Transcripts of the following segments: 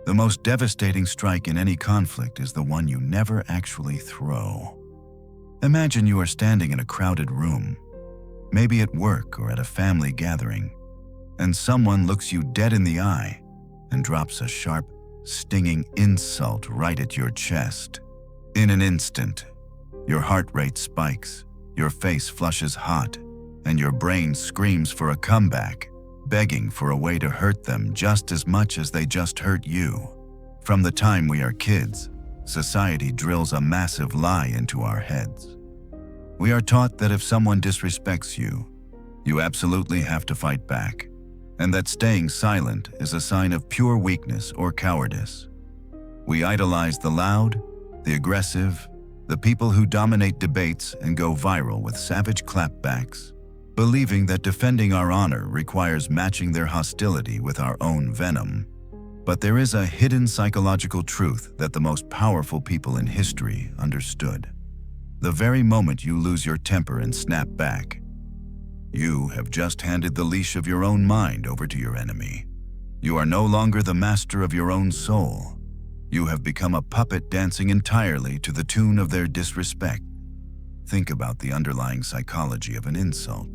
The most devastating strike in any conflict is the one you never actually throw. Imagine you are standing in a crowded room, maybe at work or at a family gathering, and someone looks you dead in the eye and drops a sharp, stinging insult right at your chest. In an instant, your heart rate spikes, your face flushes hot, and your brain screams for a comeback, begging for a way to hurt them just as much as they just hurt you. From the time we are kids, society drills a massive lie into our heads. We are taught that if someone disrespects you, you absolutely have to fight back, and that staying silent is a sign of pure weakness or cowardice. We idolize the loud, the aggressive, the people who dominate debates and go viral with savage clapbacks, believing that defending our honor requires matching their hostility with our own venom. But there is a hidden psychological truth that the most powerful people in history understood. The very moment you lose your temper and snap back, you have just handed the leash of your own mind over to your enemy. You are no longer the master of your own soul. You have become a puppet dancing entirely to the tune of their disrespect. Think about the underlying psychology of an insult.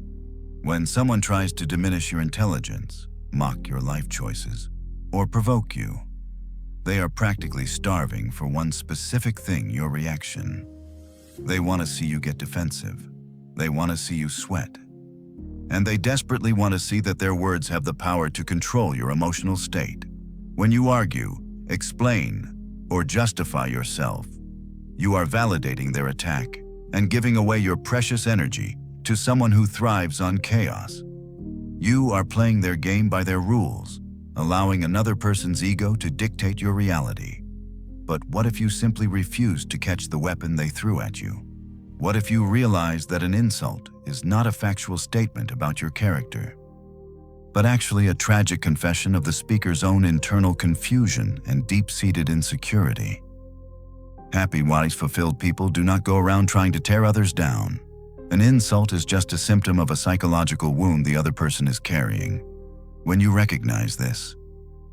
When someone tries to diminish your intelligence, mock your life choices, or provoke you, they are practically starving for one specific thing: your reaction. They want to see you get defensive. They want to see you sweat. And they desperately want to see that their words have the power to control your emotional state. When you argue, explain, or justify yourself, you are validating their attack and giving away your precious energy to someone who thrives on chaos. You are playing their game by their rules, allowing another person's ego to dictate your reality. But what if you simply refused to catch the weapon they threw at you? What if you realized that an insult is not a factual statement about your character, but actually a tragic confession of the speaker's own internal confusion and deep-seated insecurity? Happy, wise, fulfilled people do not go around trying to tear others down. An insult is just a symptom of a psychological wound the other person is carrying. When you recognize this,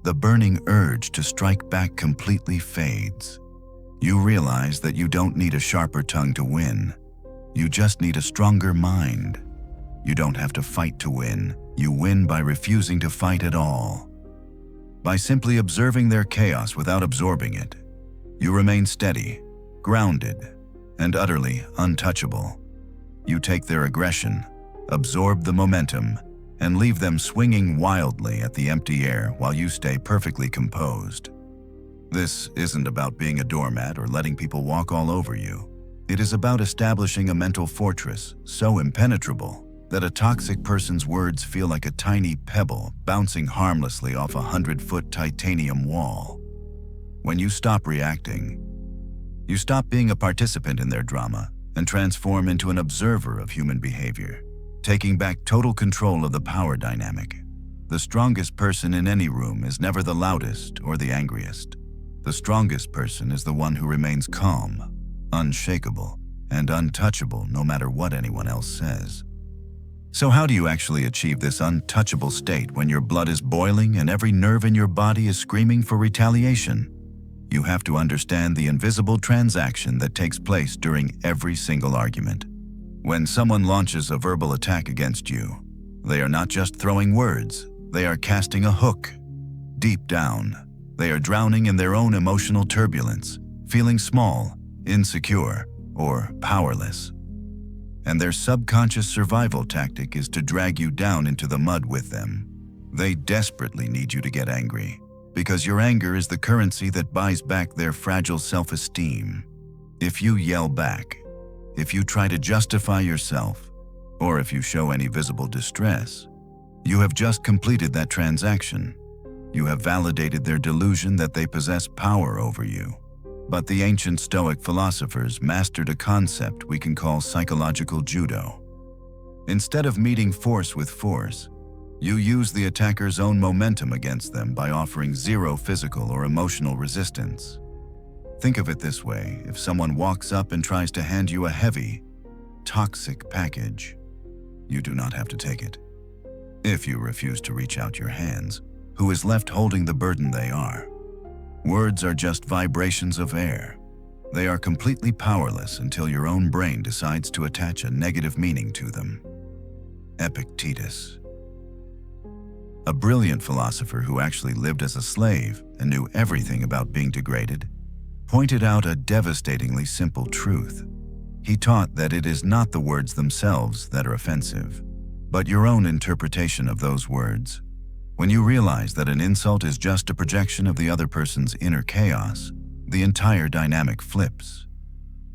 the burning urge to strike back completely fades. You realize that you don't need a sharper tongue to win. You just need a stronger mind. You don't have to fight to win. You win by refusing to fight at all. By simply observing their chaos without absorbing it, you remain steady, grounded, and utterly untouchable. You take their aggression, absorb the momentum, and leave them swinging wildly at the empty air while you stay perfectly composed. This isn't about being a doormat or letting people walk all over you. It is about establishing a mental fortress so impenetrable that a toxic person's words feel like a tiny pebble bouncing harmlessly off a 100-foot titanium wall. When you stop reacting, you stop being a participant in their drama and transform into an observer of human behavior, taking back total control of the power dynamic. The strongest person in any room is never the loudest or the angriest. The strongest person is the one who remains calm, unshakable, and untouchable no matter what anyone else says. So how do you actually achieve this untouchable state when your blood is boiling and every nerve in your body is screaming for retaliation? You have to understand the invisible transaction that takes place during every single argument. When someone launches a verbal attack against you, they are not just throwing words, they are casting a hook. Deep down, they are drowning in their own emotional turbulence, feeling small, insecure, or powerless. And their subconscious survival tactic is to drag you down into the mud with them. They desperately need you to get angry, because your anger is the currency that buys back their fragile self-esteem. If you yell back, if you try to justify yourself, or if you show any visible distress, you have just completed that transaction. You have validated their delusion that they possess power over you. But the ancient Stoic philosophers mastered a concept we can call psychological judo. Instead of meeting force with force, you use the attacker's own momentum against them by offering zero physical or emotional resistance. Think of it this way: if someone walks up and tries to hand you a heavy, toxic package, you do not have to take it. If you refuse to reach out your hands, who is left holding the burden they are? Words are just vibrations of air. They are completely powerless until your own brain decides to attach a negative meaning to them. Epictetus, a brilliant philosopher who actually lived as a slave and knew everything about being degraded, pointed out a devastatingly simple truth. He taught that it is not the words themselves that are offensive, but your own interpretation of those words. When you realize that an insult is just a projection of the other person's inner chaos, the entire dynamic flips.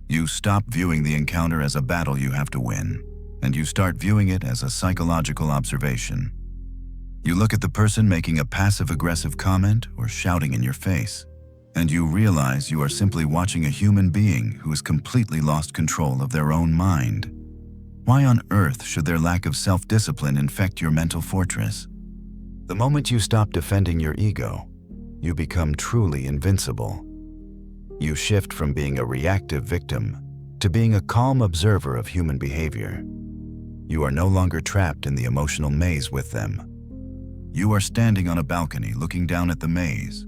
You stop viewing the encounter as a battle you have to win, and you start viewing it as a psychological observation. You look at the person making a passive-aggressive comment or shouting in your face, and you realize you are simply watching a human being who has completely lost control of their own mind. Why on earth should their lack of self-discipline infect your mental fortress? The moment you stop defending your ego, you become truly invincible. You shift from being a reactive victim to being a calm observer of human behavior. You are no longer trapped in the emotional maze with them. You are standing on a balcony looking down at the maze.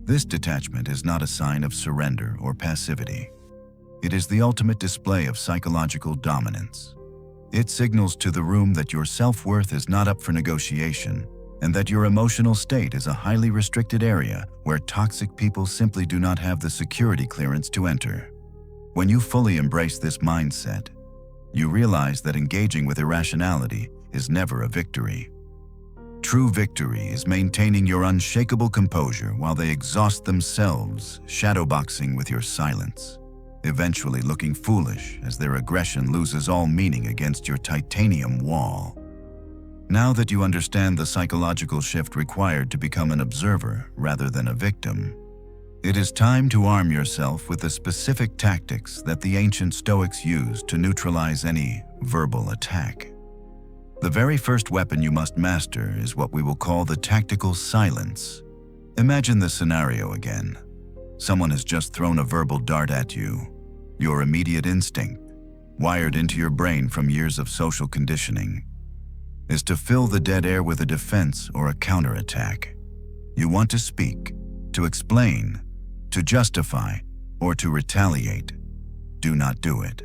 This detachment is not a sign of surrender or passivity. It is the ultimate display of psychological dominance. It signals to the room that your self-worth is not up for negotiation, and that your emotional state is a highly restricted area where toxic people simply do not have the security clearance to enter. When you fully embrace this mindset, you realize that engaging with irrationality is never a victory. True victory is maintaining your unshakable composure while they exhaust themselves, shadowboxing with your silence, eventually looking foolish as their aggression loses all meaning against your titanium wall. Now that you understand the psychological shift required to become an observer rather than a victim, it is time to arm yourself with the specific tactics that the ancient Stoics used to neutralize any verbal attack. The very first weapon you must master is what we will call the tactical silence. Imagine this scenario again. Someone has just thrown a verbal dart at you. Your immediate instinct, wired into your brain from years of social conditioning, is to fill the dead air with a defense or a counterattack. You want to speak, to explain, to justify, or to retaliate. Do not do it.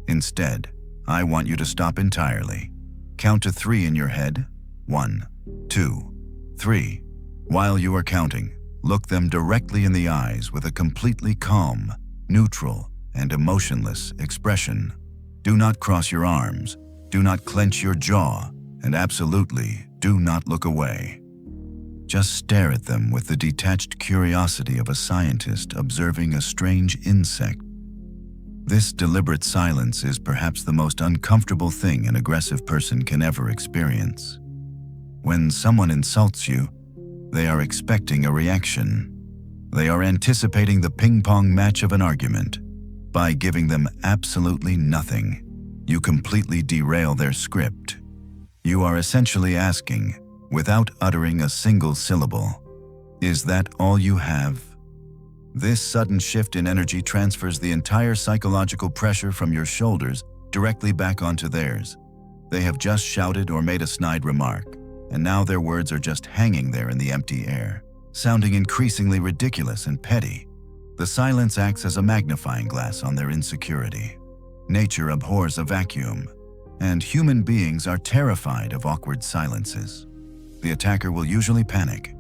Instead, I want you to stop entirely. Count to 3 in your head. 1, 2, 3. While you are counting, look them directly in the eyes with a completely calm, neutral, and emotionless expression. Do not cross your arms. Do not clench your jaw. And absolutely do not look away. Just stare at them with the detached curiosity of a scientist observing a strange insect. This deliberate silence is perhaps the most uncomfortable thing an aggressive person can ever experience. When someone insults you, they are expecting a reaction. They are anticipating the ping-pong match of an argument. By giving them absolutely nothing, you completely derail their script. You are essentially asking, without uttering a single syllable, "Is that all you have?" This sudden shift in energy transfers the entire psychological pressure from your shoulders directly back onto theirs. They have just shouted or made a snide remark, and now their words are just hanging there in the empty air, sounding increasingly ridiculous and petty. The silence acts as a magnifying glass on their insecurity. Nature abhors a vacuum, and human beings are terrified of awkward silences. The attacker will usually panic.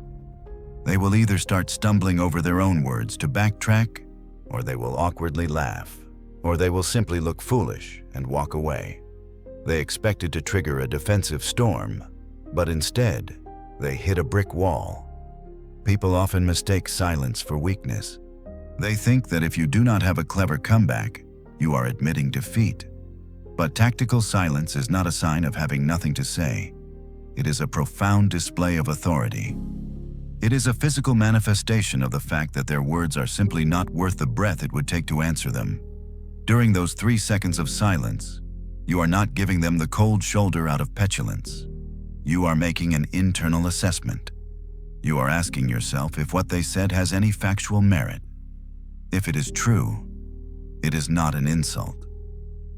They will either start stumbling over their own words to backtrack, or they will awkwardly laugh, or they will simply look foolish and walk away. They expected to trigger a defensive storm, but instead, they hit a brick wall. People often mistake silence for weakness. They think that if you do not have a clever comeback, you are admitting defeat. But tactical silence is not a sign of having nothing to say. It is a profound display of authority. It is a physical manifestation of the fact that their words are simply not worth the breath it would take to answer them. During those 3 seconds of silence, you are not giving them the cold shoulder out of petulance. You are making an internal assessment. You are asking yourself if what they said has any factual merit. If it is true, it is not an insult.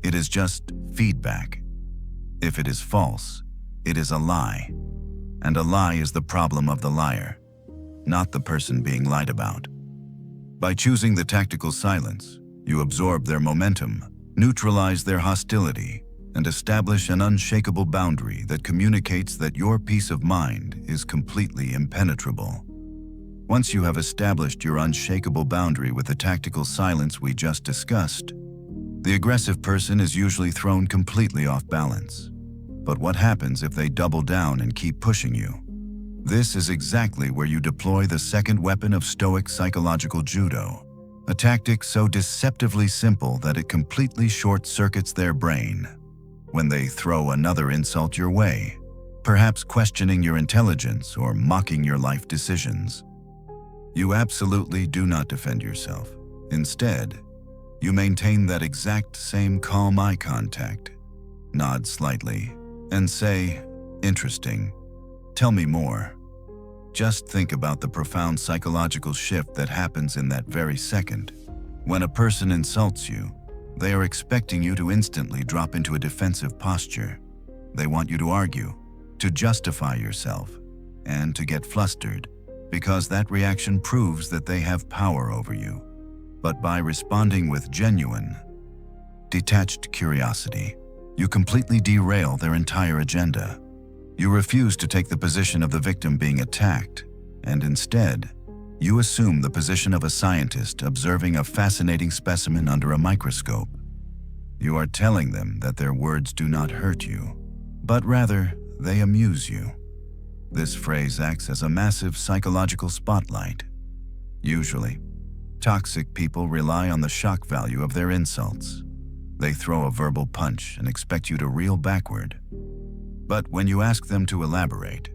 It is just feedback. If it is false, it is a lie. And a lie is the problem of the liar, not the person being lied about. By choosing the tactical silence, you absorb their momentum, neutralize their hostility, and establish an unshakable boundary that communicates that your peace of mind is completely impenetrable. Once you have established your unshakable boundary with the tactical silence we just discussed, the aggressive person is usually thrown completely off balance. But what happens if they double down and keep pushing you? This is exactly where you deploy the second weapon of Stoic psychological judo, a tactic so deceptively simple that it completely short-circuits their brain. When they throw another insult your way, perhaps questioning your intelligence or mocking your life decisions, you absolutely do not defend yourself. Instead, you maintain that exact same calm eye contact, nod slightly, and say, "Interesting. Tell me more." Just think about the profound psychological shift that happens in that very second. When a person insults you, they are expecting you to instantly drop into a defensive posture. They want you to argue, to justify yourself, and to get flustered, because that reaction proves that they have power over you. But by responding with genuine, detached curiosity, you completely derail their entire agenda. You refuse to take the position of the victim being attacked, and instead, you assume the position of a scientist observing a fascinating specimen under a microscope. You are telling them that their words do not hurt you, but rather they amuse you. This phrase acts as a massive psychological spotlight. Usually, toxic people rely on the shock value of their insults. They throw a verbal punch and expect you to reel backward. But when you ask them to elaborate,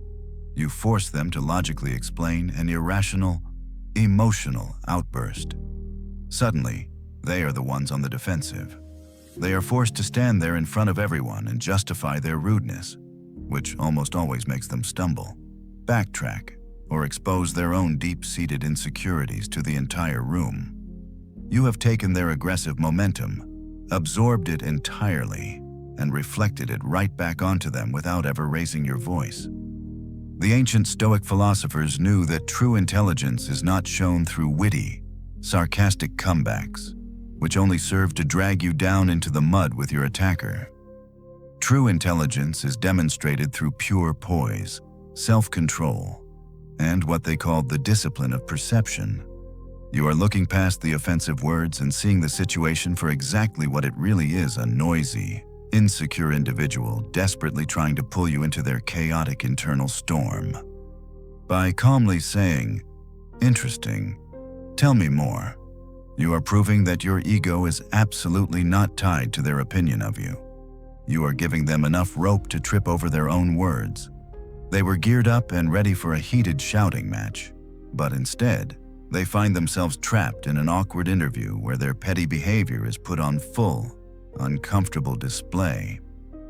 you force them to logically explain an irrational, emotional outburst. Suddenly, they are the ones on the defensive. They are forced to stand there in front of everyone and justify their rudeness, which almost always makes them stumble, backtrack, or expose their own deep-seated insecurities to the entire room. You have taken their aggressive momentum, absorbed it entirely, and reflected it right back onto them without ever raising your voice. The ancient Stoic philosophers knew that true intelligence is not shown through witty, sarcastic comebacks, which only serve to drag you down into the mud with your attacker. True intelligence is demonstrated through pure poise, self-control, and what they called the discipline of perception. You are looking past the offensive words and seeing the situation for exactly what it really is: a noisy, insecure individual desperately trying to pull you into their chaotic internal storm. By calmly saying, "Interesting, tell me more," you are proving that your ego is absolutely not tied to their opinion of you. You are giving them enough rope to trip over their own words. They were geared up and ready for a heated shouting match, but instead, they find themselves trapped in an awkward interview where their petty behavior is put on full, uncomfortable display.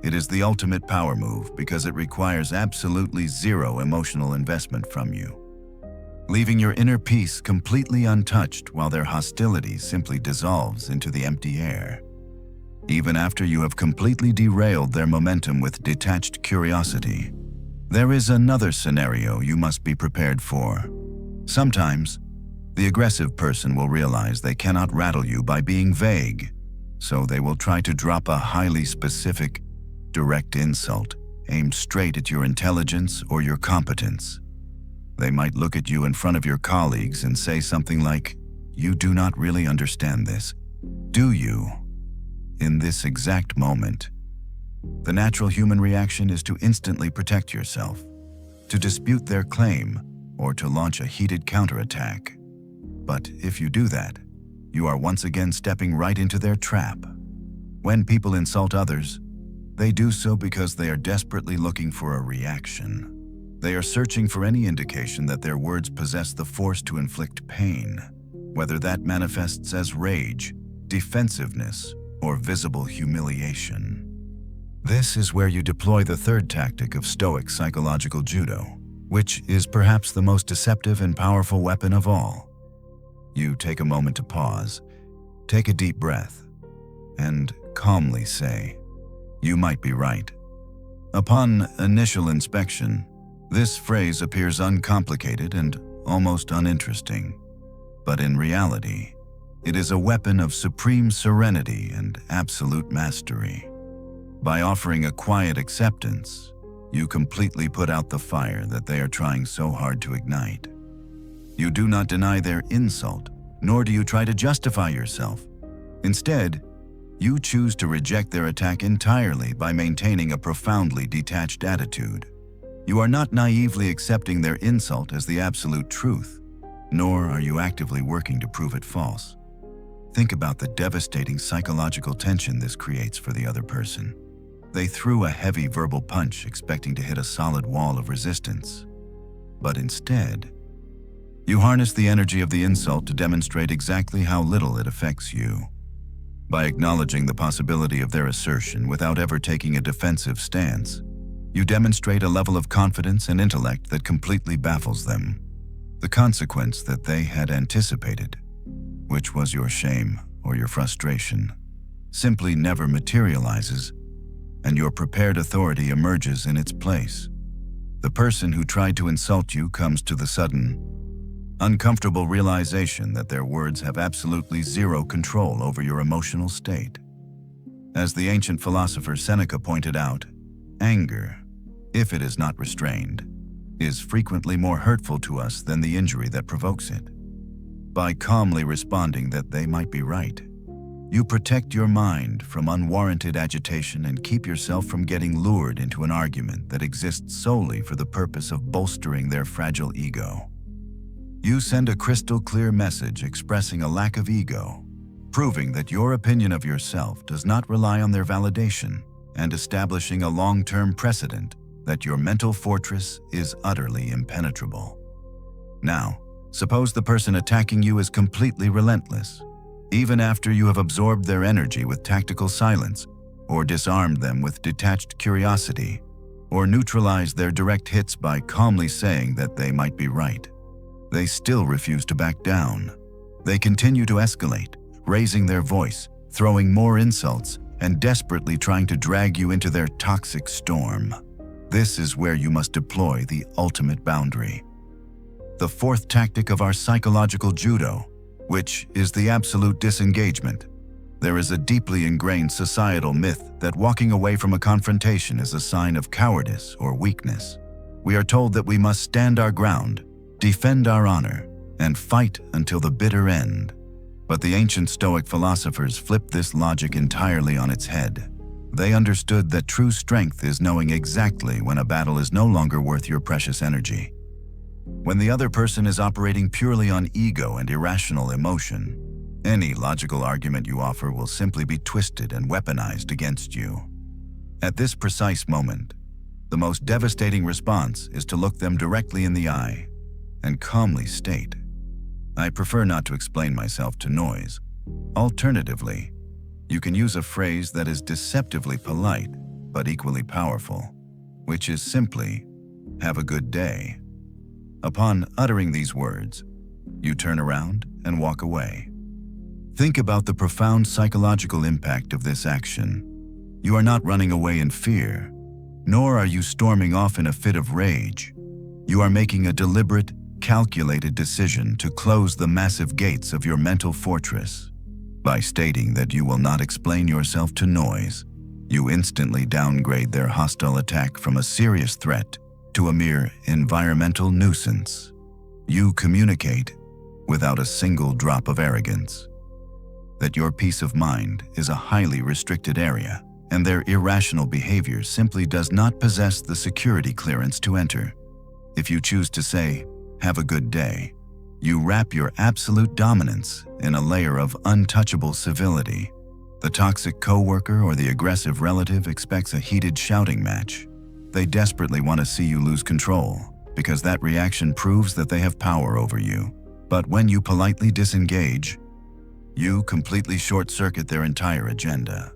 It is the ultimate power move because it requires absolutely zero emotional investment from you, leaving your inner peace completely untouched while their hostility simply dissolves into the empty air. Even after you have completely derailed their momentum with detached curiosity, there is another scenario you must be prepared for. Sometimes, the aggressive person will realize they cannot rattle you by being vague, so they will try to drop a highly specific, direct insult aimed straight at your intelligence or your competence. They might look at you in front of your colleagues and say something like, "You do not really understand this, do you?" In this exact moment, the natural human reaction is to instantly protect yourself, to dispute their claim, or to launch a heated counterattack. But if you do that, you are once again stepping right into their trap. When people insult others, they do so because they are desperately looking for a reaction. They are searching for any indication that their words possess the force to inflict pain, whether that manifests as rage, defensiveness, or visible humiliation. This is where you deploy the third tactic of Stoic psychological judo, which is perhaps the most deceptive and powerful weapon of all. You take a moment to pause, take a deep breath, and calmly say, "You might be right." Upon initial inspection, this phrase appears uncomplicated and almost uninteresting. But in reality, it is a weapon of supreme serenity and absolute mastery. By offering a quiet acceptance, you completely put out the fire that they are trying so hard to ignite. You do not deny their insult, nor do you try to justify yourself. Instead, you choose to reject their attack entirely by maintaining a profoundly detached attitude. You are not naively accepting their insult as the absolute truth, nor are you actively working to prove it false. Think about the devastating psychological tension this creates for the other person. They threw a heavy verbal punch expecting to hit a solid wall of resistance. But instead, you harness the energy of the insult to demonstrate exactly how little it affects you. By acknowledging the possibility of their assertion without ever taking a defensive stance, you demonstrate a level of confidence and intellect that completely baffles them. The consequence that they had anticipated, which was your shame or your frustration, simply never materializes, and your prepared authority emerges in its place. The person who tried to insult you comes to the sudden, uncomfortable realization that their words have absolutely zero control over your emotional state. As the ancient philosopher Seneca pointed out, anger, if it is not restrained, is frequently more hurtful to us than the injury that provokes it. By calmly responding that they might be right, you protect your mind from unwarranted agitation and keep yourself from getting lured into an argument that exists solely for the purpose of bolstering their fragile ego. You send a crystal clear message expressing a lack of ego, proving that your opinion of yourself does not rely on their validation, and establishing a long-term precedent that your mental fortress is utterly impenetrable. Now, suppose the person attacking you is completely relentless, even after you have absorbed their energy with tactical silence, or disarmed them with detached curiosity, or neutralized their direct hits by calmly saying that they might be right. They still refuse to back down. They continue to escalate, raising their voice, throwing more insults, and desperately trying to drag you into their toxic storm. This is where you must deploy the ultimate boundary. The fourth tactic of our psychological judo, which is the absolute disengagement. There is a deeply ingrained societal myth that walking away from a confrontation is a sign of cowardice or weakness. We are told that we must stand our ground, defend our honor, and fight until the bitter end. But the ancient Stoic philosophers flipped this logic entirely on its head. They understood that true strength is knowing exactly when a battle is no longer worth your precious energy. When the other person is operating purely on ego and irrational emotion, any logical argument you offer will simply be twisted and weaponized against you. At this precise moment, the most devastating response is to look them directly in the eye and calmly state, "I prefer not to explain myself to noise." Alternatively, you can use a phrase that is deceptively polite but equally powerful, which is simply, "Have a good day." Upon uttering these words, you turn around and walk away. Think about the profound psychological impact of this action. You are not running away in fear, nor are you storming off in a fit of rage. You are making a deliberate, calculated decision to close the massive gates of your mental fortress. By stating that you will not explain yourself to noise, you instantly downgrade their hostile attack from a serious threat to a mere environmental nuisance. You communicate, without a single drop of arrogance, that your peace of mind is a highly restricted area, and their irrational behavior simply does not possess the security clearance to enter. If you choose to say, "Have a good day," you wrap your absolute dominance in a layer of untouchable civility. The toxic coworker or the aggressive relative expects a heated shouting match. They desperately want to see you lose control, because that reaction proves that they have power over you. But when you politely disengage, you completely short-circuit their entire agenda.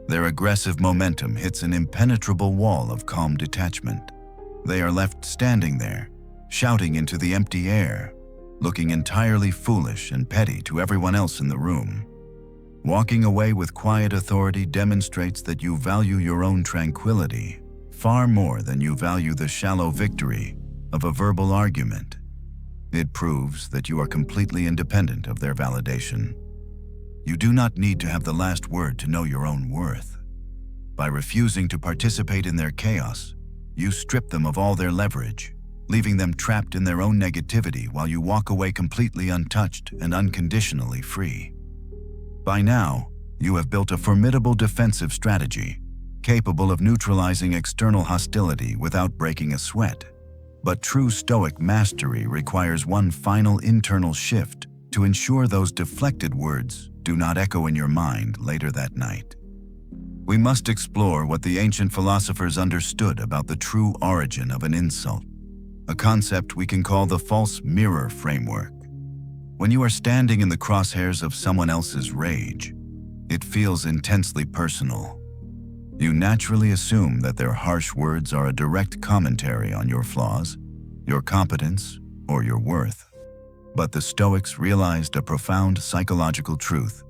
Their aggressive momentum hits an impenetrable wall of calm detachment. They are left standing there, shouting into the empty air, looking entirely foolish and petty to everyone else in the room. Walking away with quiet authority demonstrates that you value your own tranquility far more than you value the shallow victory of a verbal argument. It proves that you are completely independent of their validation. You do not need to have the last word to know your own worth. By refusing to participate in their chaos, you strip them of all their leverage, leaving them trapped in their own negativity while you walk away completely untouched and unconditionally free. By now, you have built a formidable defensive strategy, capable of neutralizing external hostility without breaking a sweat. But true Stoic mastery requires one final internal shift to ensure those deflected words do not echo in your mind later that night. We must explore what the ancient philosophers understood about the true origin of an insult, a concept we can call the false mirror framework. When you are standing in the crosshairs of someone else's rage, it feels intensely personal. You naturally assume that their harsh words are a direct commentary on your flaws, your competence, or your worth. But the Stoics realized a profound psychological truth.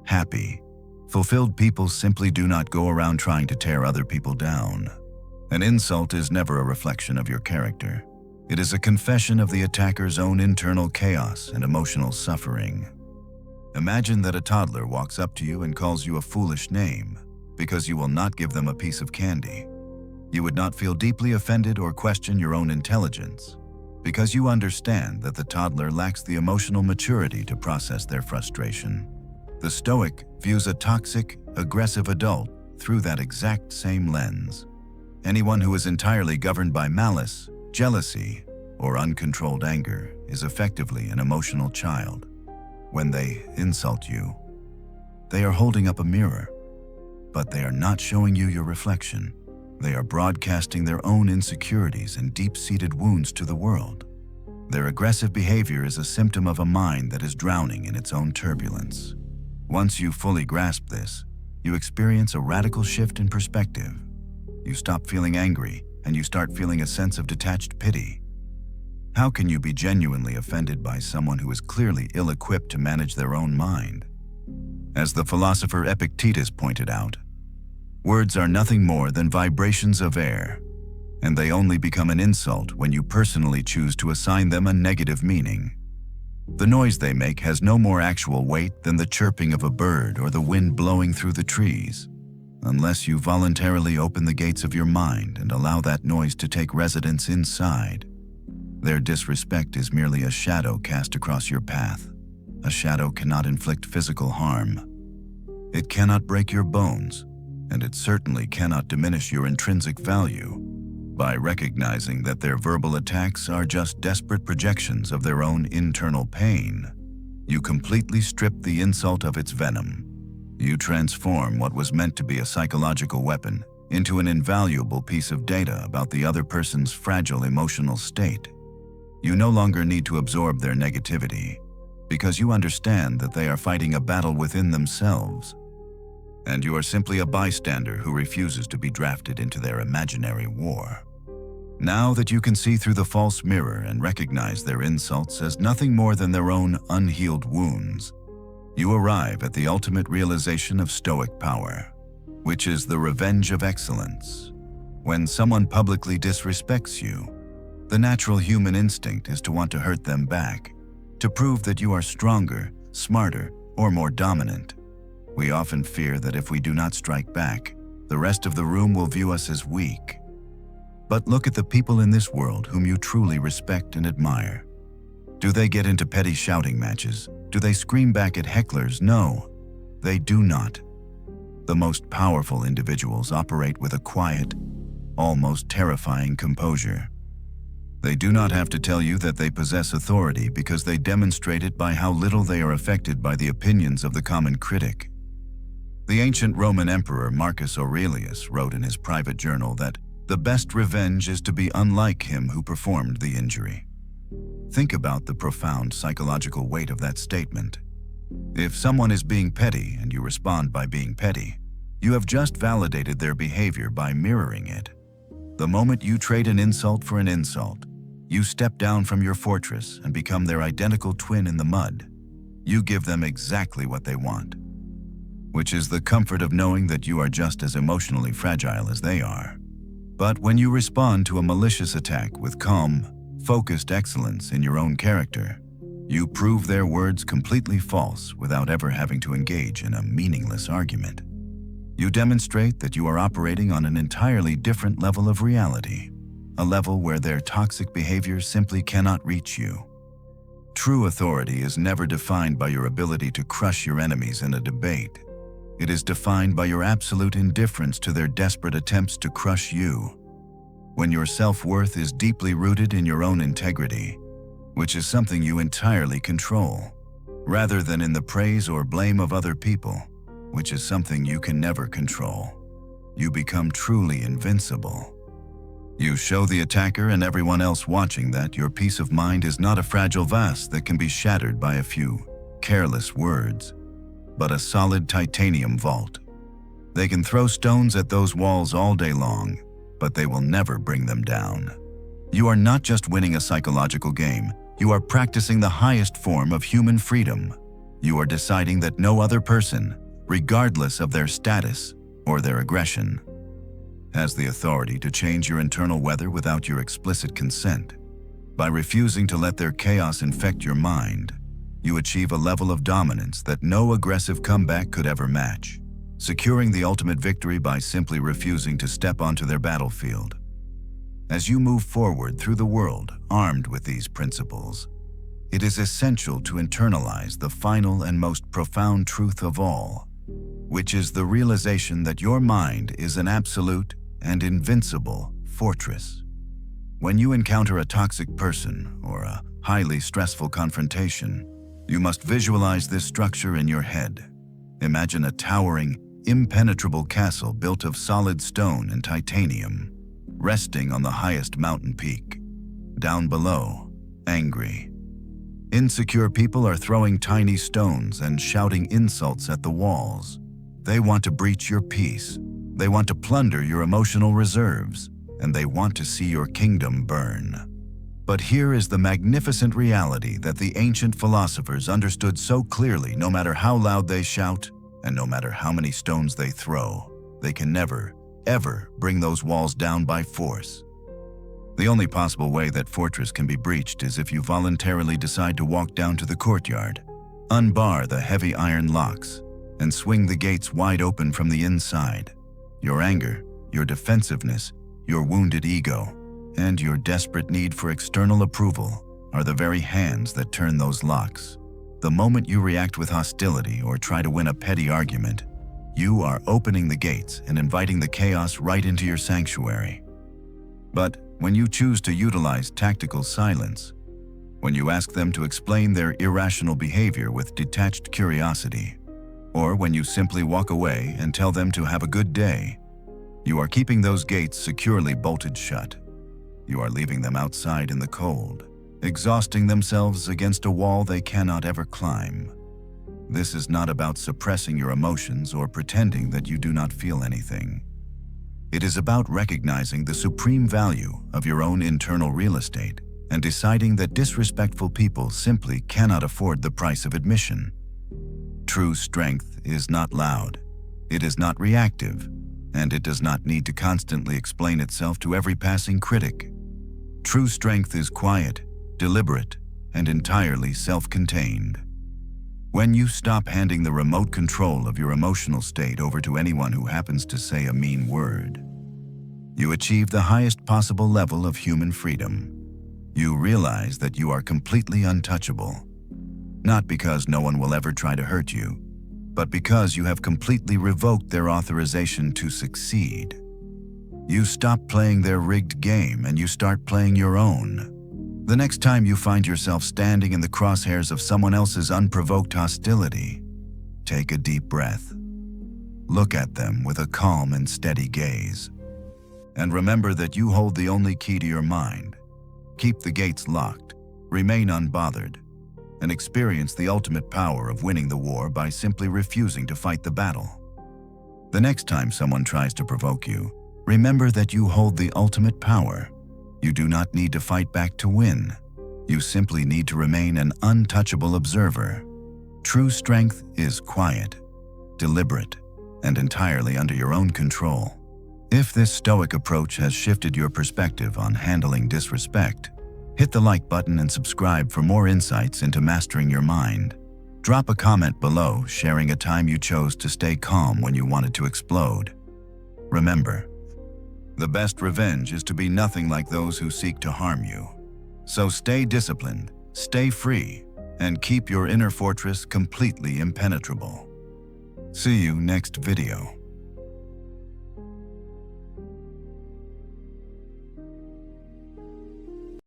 Happy, fulfilled people simply do not go around trying to tear other people down. An insult is never a reflection of your character. It is a confession of the attacker's own internal chaos and emotional suffering. Imagine that a toddler walks up to you and calls you a foolish name because you will not give them a piece of candy. You would not feel deeply offended or question your own intelligence because you understand that the toddler lacks the emotional maturity to process their frustration. The Stoic views a toxic, aggressive adult through that exact same lens. Anyone who is entirely governed by malice, jealousy, or uncontrolled anger is effectively an emotional child. When they insult you, they are holding up a mirror, but they are not showing you your reflection. They are broadcasting their own insecurities and deep-seated wounds to the world. Their aggressive behavior is a symptom of a mind that is drowning in its own turbulence. Once you fully grasp this, you experience a radical shift in perspective. You stop feeling angry, and you start feeling a sense of detached pity. How can you be genuinely offended by someone who is clearly ill-equipped to manage their own mind? As the philosopher Epictetus pointed out, words are nothing more than vibrations of air, and they only become an insult when you personally choose to assign them a negative meaning. The noise they make has no more actual weight than the chirping of a bird or the wind blowing through the trees, unless you voluntarily open the gates of your mind and allow that noise to take residence inside. Their disrespect is merely a shadow cast across your path. A shadow cannot inflict physical harm. It cannot break your bones, and it certainly cannot diminish your intrinsic value. By recognizing that their verbal attacks are just desperate projections of their own internal pain, you completely strip the insult of its venom. You transform what was meant to be a psychological weapon into an invaluable piece of data about the other person's fragile emotional state. You no longer need to absorb their negativity, because you understand that they are fighting a battle within themselves, and you are simply a bystander who refuses to be drafted into their imaginary war. Now that you can see through the false mirror and recognize their insults as nothing more than their own unhealed wounds, you arrive at the ultimate realization of Stoic power, which is the revenge of excellence. When someone publicly disrespects you, the natural human instinct is to want to hurt them back, to prove that you are stronger, smarter, or more dominant. We often fear that if we do not strike back, the rest of the room will view us as weak. But look at the people in this world whom you truly respect and admire. Do they get into petty shouting matches? Do they scream back at hecklers? No, they do not. The most powerful individuals operate with a quiet, almost terrifying composure. They do not have to tell you that they possess authority because they demonstrate it by how little they are affected by the opinions of the common critic. The ancient Roman emperor Marcus Aurelius wrote in his private journal that the best revenge is to be unlike him who performed the injury. Think about the profound psychological weight of that statement. If someone is being petty and you respond by being petty, you have just validated their behavior by mirroring it. The moment you trade an insult for an insult, you step down from your fortress and become their identical twin in the mud. You give them exactly what they want, which is the comfort of knowing that you are just as emotionally fragile as they are. But when you respond to a malicious attack with calm, focused excellence in your own character. You prove their words completely false without ever having to engage in a meaningless argument. You demonstrate that you are operating on an entirely different level of reality, a level where their toxic behavior simply cannot reach you. True authority is never defined by your ability to crush your enemies in a debate. It is defined by your absolute indifference to their desperate attempts to crush you. When your self-worth is deeply rooted in your own integrity, which is something you entirely control, rather than in the praise or blame of other people, which is something you can never control, you become truly invincible. You show the attacker and everyone else watching that your peace of mind is not a fragile vase that can be shattered by a few careless words, but a solid titanium vault. They can throw stones at those walls all day long, but they will never bring them down. You are not just winning a psychological game, you are practicing the highest form of human freedom. You are deciding that no other person, regardless of their status or their aggression, has the authority to change your internal weather without your explicit consent. By refusing to let their chaos infect your mind, you achieve a level of dominance that no aggressive comeback could ever match, securing the ultimate victory by simply refusing to step onto their battlefield. As you move forward through the world armed with these principles, it is essential to internalize the final and most profound truth of all, which is the realization that your mind is an absolute and invincible fortress. When you encounter a toxic person or a highly stressful confrontation, you must visualize this structure in your head. Imagine a towering, impenetrable castle built of solid stone and titanium, resting on the highest mountain peak. Down below, angry, insecure people are throwing tiny stones and shouting insults at the walls. They want to breach your peace. They want to plunder your emotional reserves, and they want to see your kingdom burn. But here is the magnificent reality that the ancient philosophers understood so clearly: no matter how loud they shout, and no matter how many stones they throw, they can never, ever bring those walls down by force. The only possible way that fortress can be breached is if you voluntarily decide to walk down to the courtyard, unbar the heavy iron locks, and swing the gates wide open from the inside. Your anger, your defensiveness, your wounded ego, and your desperate need for external approval are the very hands that turn those locks. The moment you react with hostility or try to win a petty argument, you are opening the gates and inviting the chaos right into your sanctuary. But when you choose to utilize tactical silence, when you ask them to explain their irrational behavior with detached curiosity, or when you simply walk away and tell them to have a good day, you are keeping those gates securely bolted shut. You are leaving them outside in the cold, exhausting themselves against a wall they cannot ever climb. This is not about suppressing your emotions or pretending that you do not feel anything. It is about recognizing the supreme value of your own internal real estate and deciding that disrespectful people simply cannot afford the price of admission. True strength is not loud, it is not reactive, and it does not need to constantly explain itself to every passing critic. True strength is quiet, deliberate, and entirely self-contained. When you stop handing the remote control of your emotional state over to anyone who happens to say a mean word, you achieve the highest possible level of human freedom. You realize that you are completely untouchable, not because no one will ever try to hurt you, but because you have completely revoked their authorization to succeed. You stop playing their rigged game and you start playing your own. The next time you find yourself standing in the crosshairs of someone else's unprovoked hostility, take a deep breath. Look at them with a calm and steady gaze. And remember that you hold the only key to your mind. Keep the gates locked, remain unbothered, and experience the ultimate power of winning the war by simply refusing to fight the battle. The next time someone tries to provoke you, remember that you hold the ultimate power. You do not need to fight back to win. You simply need to remain an untouchable observer. True strength is quiet, deliberate, and entirely under your own control. If this Stoic approach has shifted your perspective on handling disrespect, Hit the like button and subscribe for more insights into mastering your mind. Drop a comment below sharing a time you chose to stay calm when you wanted to explode. Remember, the best revenge is to be nothing like those who seek to harm you. So stay disciplined, stay free, and keep your inner fortress completely impenetrable. See you next video.